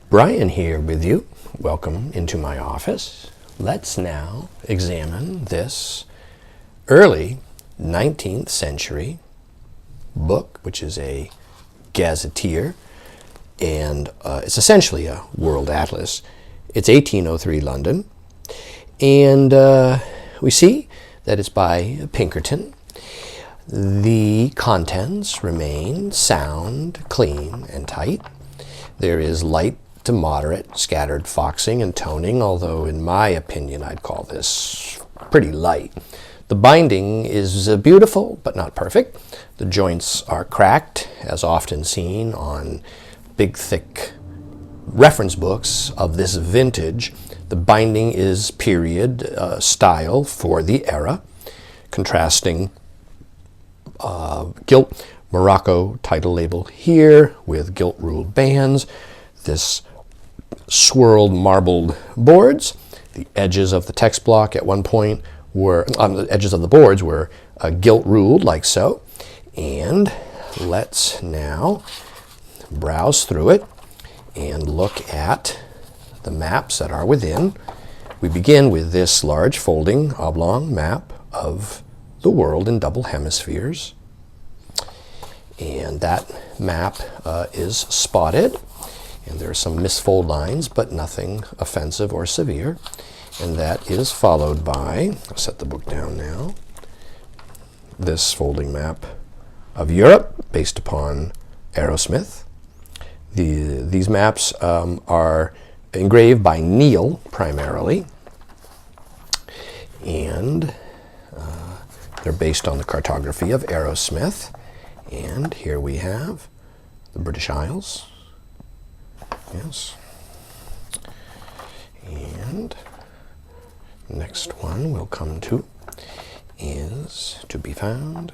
Brian here with you. Welcome into my office. Let's now examine this early 19th century book, which is a gazetteer, and it's essentially a world atlas. It's 1803 London, and we see that it's by Pinkerton. The contents remain sound, clean, and tight. There is light to moderate scattered foxing and toning, although in my opinion I'd call this pretty light. The binding is beautiful but not perfect. The joints are cracked, as often seen on big thick reference books of this vintage. The binding is period style for the era, contrasting gilt Morocco title label here with gilt ruled bands, this swirled marbled boards. The edges of the text block at one point were, on the edges of the boards were gilt ruled like so. And let's now browse through it and look at the maps that are within. We begin with this large folding oblong map of the world in double hemispheres. And that map is spotted, and there are some misfold lines, but nothing offensive or severe. And that is followed by, I'll set the book down now, this folding map of Europe based upon Arrowsmith. These maps are engraved by Neele primarily, and they're based on the cartography of Arrowsmith. And here we have the British Isles. Yes. And next one we'll come to is to be found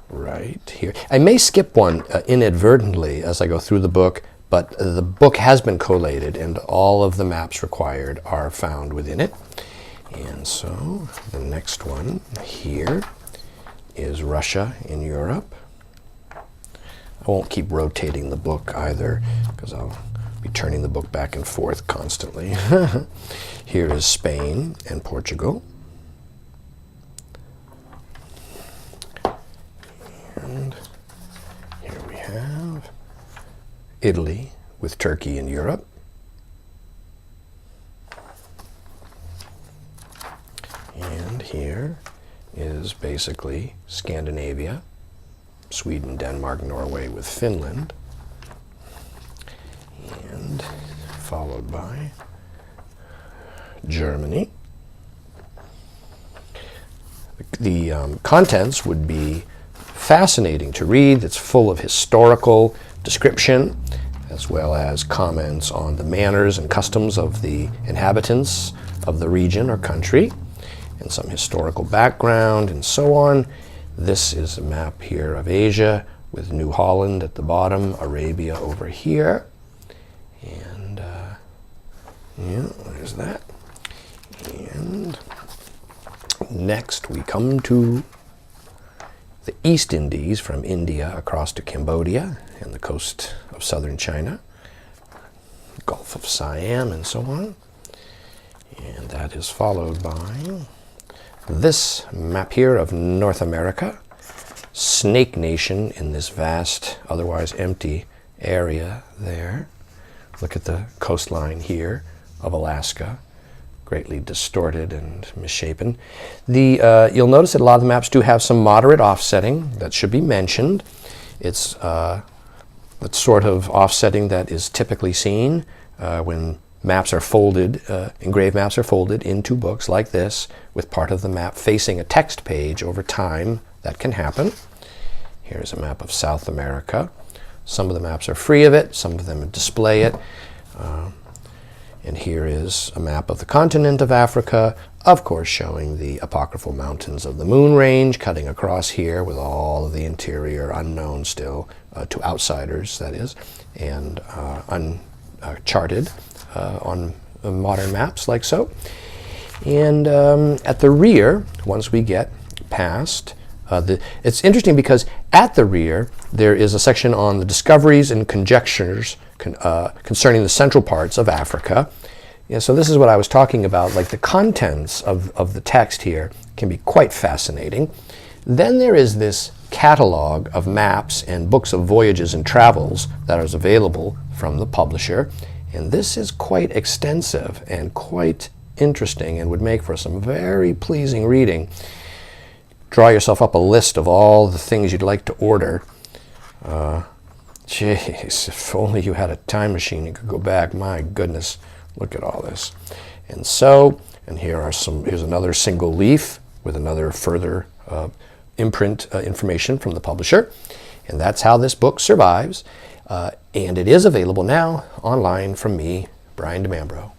right here. I may skip one inadvertently as I go through the book, but the book has been collated and all of the maps required are found within it. And so the next one here is Russia in Europe. I won't keep rotating the book either because I'll be turning the book back and forth constantly. Here is Spain and Portugal. And here we have Italy with Turkey in Europe. And here is basically Scandinavia, Sweden, Denmark, Norway with Finland, and followed by Germany. The contents would be fascinating to read. It's full of historical description as well as comments on the manners and customs of the inhabitants of the region or country, and some historical background and so on. This is a map here of Asia with New Holland at the bottom, Arabia over here. And yeah, there's that. And next we come to the East Indies, from India across to Cambodia and the coast of southern China, Gulf of Siam and so on. And that is followed by this map here of North America, Snake Nation in this vast, otherwise empty area there. Look at the coastline here of Alaska, greatly distorted and misshapen. You'll notice that a lot of the maps do have some moderate offsetting that should be mentioned. It's that sort of offsetting that is typically seen when maps are folded, engraved maps are folded into books like this, with part of the map facing a text page over time. That can happen. Here's a map of South America. Some of the maps are free of it, some of them display it. And here is a map of the continent of Africa, of course showing the apocryphal mountains of the Moon Range, cutting across here with all of the interior unknown still, to outsiders that is, and uncharted on modern maps like so. And at the rear, once we get past It's interesting because at the rear there is a section on the discoveries and conjectures concerning the central parts of Africa. Yeah, so this is what I was talking about, like the contents of the text here can be quite fascinating. Then there is this catalog of maps and books of voyages and travels that is available from the publisher, and this is quite extensive and quite interesting and would make for some very pleasing reading. Draw yourself up a list of all the things you'd like to order. Jeez, if only you had a time machine you could go back. My goodness, look at all this. And here's another single leaf with another further imprint information from the publisher. And that's how this book survives. And it is available now online from me, Brian DeMambro.